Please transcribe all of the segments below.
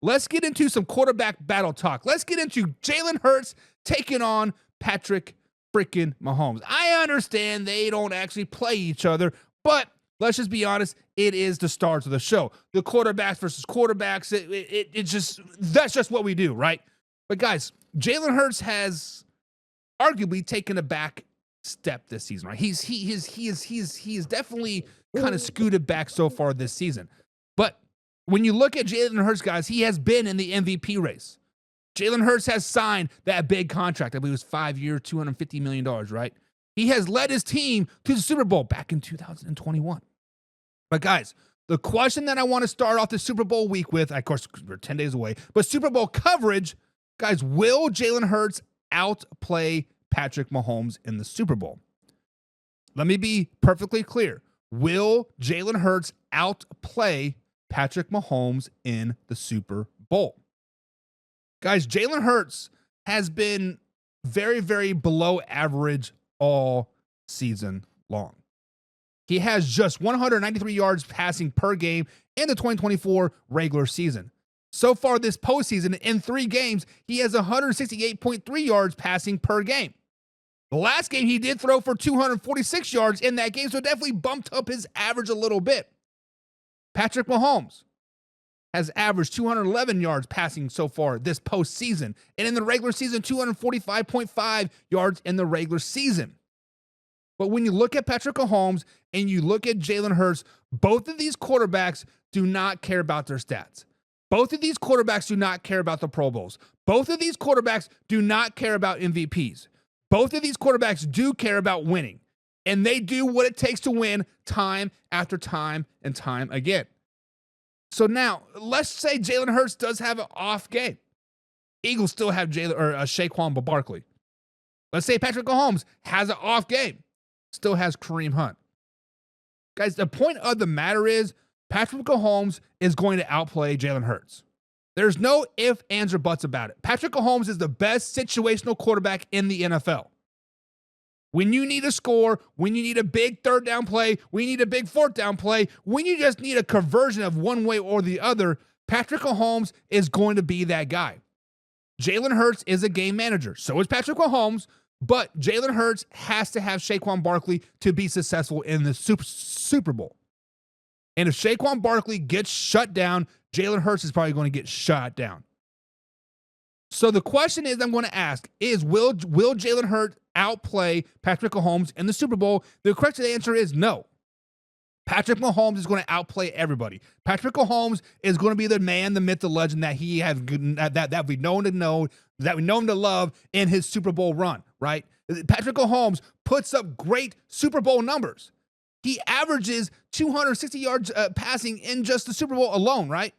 let's get into some quarterback battle talk. Let's get into Jalen Hurts taking on Patrick freaking Mahomes. I understand they don't actually play each other, but let's just be honest, it is the stars of the show. The quarterbacks versus quarterbacks, that's just what we do, right? But guys, Jalen Hurts has arguably taken a back step this season, right? He is definitely kind of scooted back so far this season. But when you look at Jalen Hurts, guys, he has been in the MVP race. Jalen Hurts has signed that big contract. I believe it was 5 years, $250 million, right? He has led his team to the Super Bowl back in 2021. But guys, the question that I want to start off the Super Bowl week with, of course, we're 10 days away, but Super Bowl coverage, guys, will Jalen Hurts outplay Patrick Mahomes in the Super Bowl? Let me be perfectly clear. Will Jalen Hurts outplay Patrick Mahomes in the Super Bowl? Guys, Jalen Hurts has been very, very below average all season long. He has just 193 yards passing per game in the 2024 regular season. So far this postseason, in 3 games, he has 168.3 yards passing per game. The last game, he did throw for 246 yards in that game, so definitely bumped up his average a little bit. Patrick Mahomes has averaged 211 yards passing so far this postseason. And in the regular season, 245.5 yards in the regular season. But when you look at Patrick Mahomes and you look at Jalen Hurts, both of these quarterbacks do not care about their stats. Both of these quarterbacks do not care about the Pro Bowls. Both of these quarterbacks do not care about MVPs. Both of these quarterbacks do care about winning. And they do what it takes to win time after time and time again. So now, let's say Jalen Hurts does have an off game. Eagles still have Saquon Barkley. Let's say Patrick Mahomes has an off game. Still has Kareem Hunt. Guys, the point of the matter is Patrick Mahomes is going to outplay Jalen Hurts. There's no ifs, ands, or buts about it. Patrick Mahomes is the best situational quarterback in the NFL. When you need a score, when you need a big third down play, when you need a big fourth down play, when you just need a conversion of one way or the other, Patrick Mahomes is going to be that guy. Jalen Hurts is a game manager. So is Patrick Mahomes, but Jalen Hurts has to have Saquon Barkley to be successful in the Super Bowl. And if Saquon Barkley gets shut down, Jalen Hurts is probably going to get shut down. So the question is I'm going to ask is, will Jalen Hurts outplay Patrick Mahomes in the Super Bowl? The correct answer is no. Patrick Mahomes is going to outplay everybody. Patrick Mahomes is going to be the man, the myth, the legend that he has that we've known to know, that we know him to love in his Super Bowl run, right? Patrick Mahomes puts up great Super Bowl numbers. He averages 260 yards passing in just the Super Bowl alone, right?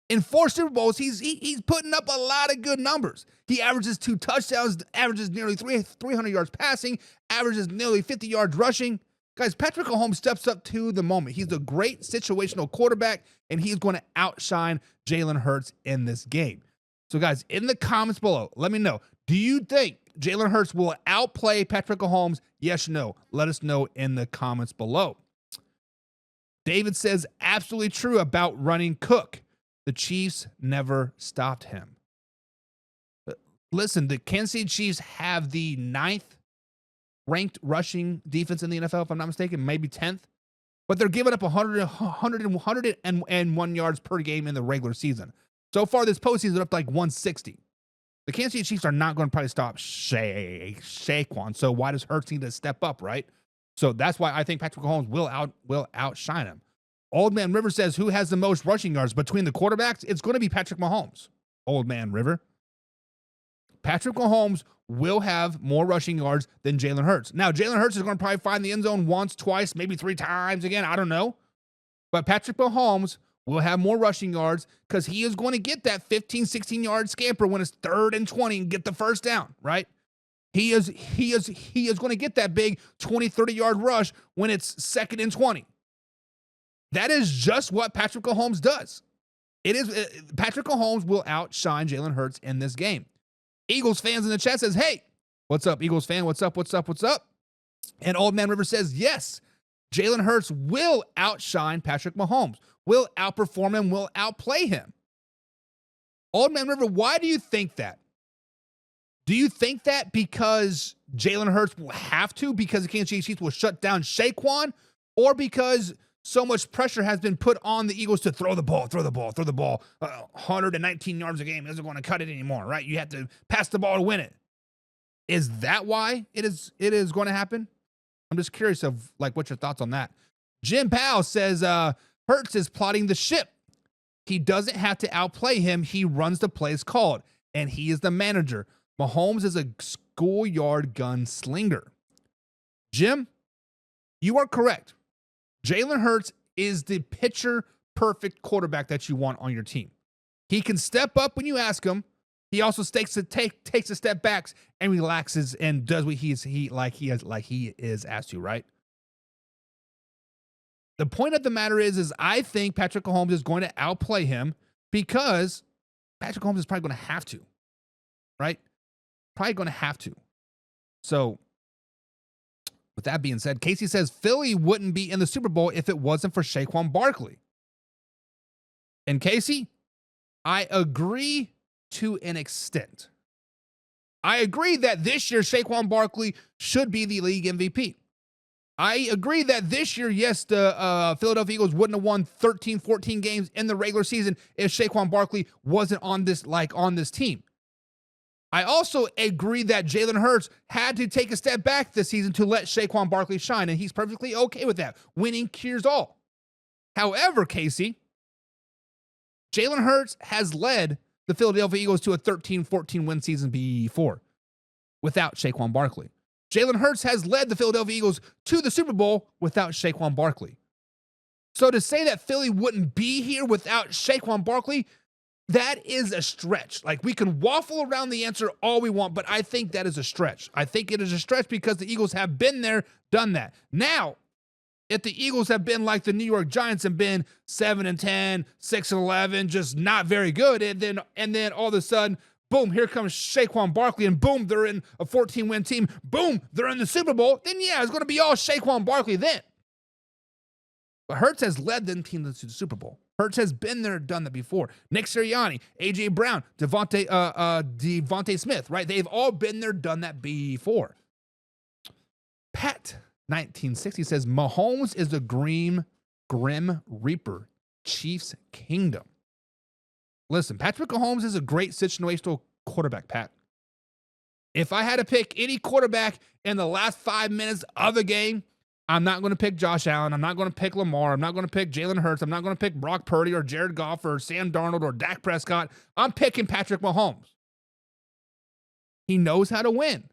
In 4 Super Bowls, he's putting up a lot of good numbers. He averages 2 touchdowns, averages nearly 300 yards passing, averages nearly 50 yards rushing. Guys, Patrick Mahomes steps up to the moment. He's a great situational quarterback, and he's going to outshine Jalen Hurts in this game. So, guys, in the comments below, let me know. Do you think Jalen Hurts will outplay Patrick Mahomes? Yes or no? Let us know in the comments below. David says, absolutely true about running Cook. The Chiefs never stopped him. Listen, the Kansas City Chiefs have the 9th ranked rushing defense in the NFL, if I'm not mistaken, maybe 10th. But they're giving up 101 yards per game in the regular season. So far this postseason, they're up to like 160. The Kansas City Chiefs are not going to probably stop Saquon. So why does Hurts need to step up, right? So that's why I think Patrick Mahomes will outshine him. Old Man River says, who has the most rushing yards between the quarterbacks? It's going to be Patrick Mahomes. Old Man River. Patrick Mahomes will have more rushing yards than Jalen Hurts. Now, Jalen Hurts is going to probably find the end zone once, twice, maybe 3 times again. I don't know. But Patrick Mahomes will have more rushing yards because he is going to get that 15, 16-yard scamper when it's 3rd and 20 and get the first down, right? He is going to get that big 20, 30-yard rush when it's 2nd and 20. That is just what Patrick Mahomes does. Patrick Mahomes will outshine Jalen Hurts in this game. Eagles fans in the chat says, hey, what's up, Eagles fan? What's up? And Old Man River says, yes, Jalen Hurts will outshine Patrick Mahomes, will outperform him, will outplay him. Old Man River, why do you think that? Do you think that because Jalen Hurts will have to, because the Kansas City Chiefs will shut down Saquon, or because so much pressure has been put on the Eagles to throw the ball, 119 yards a game isn't going to cut it anymore, right? You have to pass the ball to win it. Is that why it is going to happen? I'm just curious of like what's your thoughts on that. Jim Powell says Hurts is plotting the ship. He doesn't have to outplay him. He runs the plays called, and he is the manager. Mahomes is a schoolyard gunslinger. Jim, you are correct. Jalen Hurts is the picture-perfect quarterback that you want on your team. He can step up when you ask him. He also takes a step back and relaxes and does what he is asked to, right? The point of the matter is I think Patrick Mahomes is going to outplay him because Patrick Mahomes is probably going to have to, right? Probably going to have to. So, with that being said, Casey says Philly wouldn't be in the Super Bowl if it wasn't for Saquon Barkley. And Casey, I agree to an extent. I agree that this year Saquon Barkley should be the league MVP. I agree that this year, yes, the Philadelphia Eagles wouldn't have won 13, 14 games in the regular season if Saquon Barkley wasn't on this team. I also agree that Jalen Hurts had to take a step back this season to let Saquon Barkley shine, and he's perfectly okay with that. Winning cures all. However, Casey, Jalen Hurts has led the Philadelphia Eagles to a 13-14 win season before without Saquon Barkley. Jalen Hurts has led the Philadelphia Eagles to the Super Bowl without Saquon Barkley. So to say that Philly wouldn't be here without Saquon Barkley, that is a stretch. Like, we can waffle around the answer all we want, but I think that is a stretch. I think it is a stretch because the Eagles have been there, done that. Now, if the Eagles have been like the New York Giants and been 7-10, 6-11, just not very good, and then all of a sudden, boom, here comes Saquon Barkley, and boom, they're in a 14-win team. Boom, they're in the Super Bowl. Then, yeah, it's going to be all Saquon Barkley then. But Hurts has led them teams to the Super Bowl. Hurts has been there, done that before. Nick Sirianni, A.J. Brown, Devontae Smith, right? They've all been there, done that before. Pat 1960 says, Mahomes is the grim reaper, Chiefs kingdom. Listen, Patrick Mahomes is a great situational quarterback, Pat. If I had to pick any quarterback in the last 5 minutes of the game, I'm not going to pick Josh Allen. I'm not going to pick Lamar. I'm not going to pick Jalen Hurts. I'm not going to pick Brock Purdy or Jared Goff or Sam Darnold or Dak Prescott. I'm picking Patrick Mahomes. He knows how to win.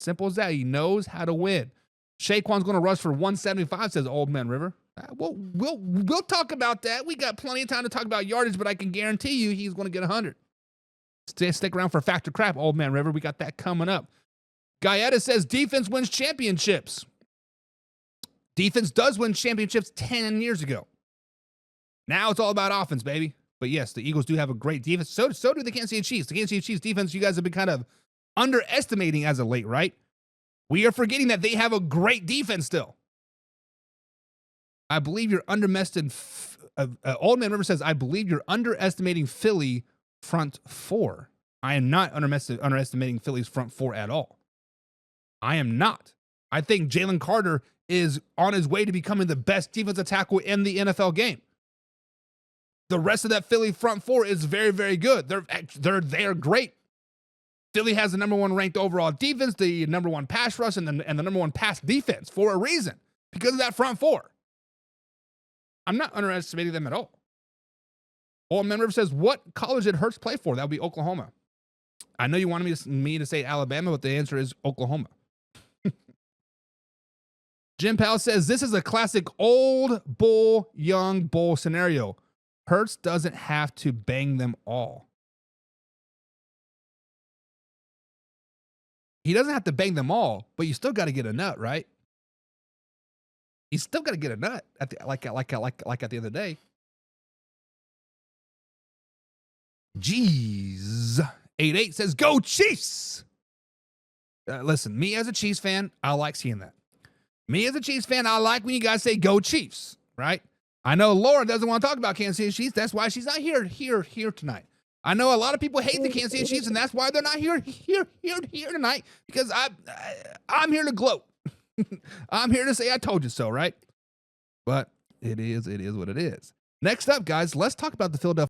Simple as that. He knows how to win. Saquon's going to rush for 175, says Old Man River. We'll talk about that. We got plenty of time to talk about yardage, but I can guarantee you he's going to get 100. Stick around for Factor Crap, Old Man River. We got that coming up. Guyetta says defense wins championships. Defense does win championships 10 years ago. Now it's all about offense, baby. But yes, the Eagles do have a great defense. So do the Kansas City Chiefs. The Kansas City Chiefs defense, you guys have been kind of underestimating as of late, right? We are forgetting that they have a great defense still. I believe you're underestimating. Old Man River says, I believe you're underestimating Philly front four. I am not underestimating Philly's front four at all. I am not. I think Jalen Carter is on his way to becoming the best defensive tackle in the NFL game. The rest of that Philly front four is very, very good. They're great. Philly has the number one ranked overall defense, the number one pass rush, and the number one pass defense for a reason, because of that front four. I'm not underestimating them at all. Old Man River says, what college did Hurts play for? That would be Oklahoma. I know you wanted me to say Alabama, but the answer is Oklahoma. Jim Powell says, this is a classic old bull, young bull scenario. Hurts doesn't have to bang them all. He doesn't have to bang them all, but you still got to get a nut, right? You still got to get a nut at the end of the day. Jeez. 88 says, go Chiefs. Listen, me as a Chiefs fan, I like seeing that. Me as a Chiefs fan, I like when you guys say go Chiefs, right? I know Laura doesn't want to talk about Kansas City Chiefs. That's why she's not here tonight. I know a lot of people hate the Kansas City Chiefs, and that's why they're not here tonight, because I'm here to gloat. I'm here to say I told you so, right? But it is what it is. Next up, guys, let's talk about the Philadelphia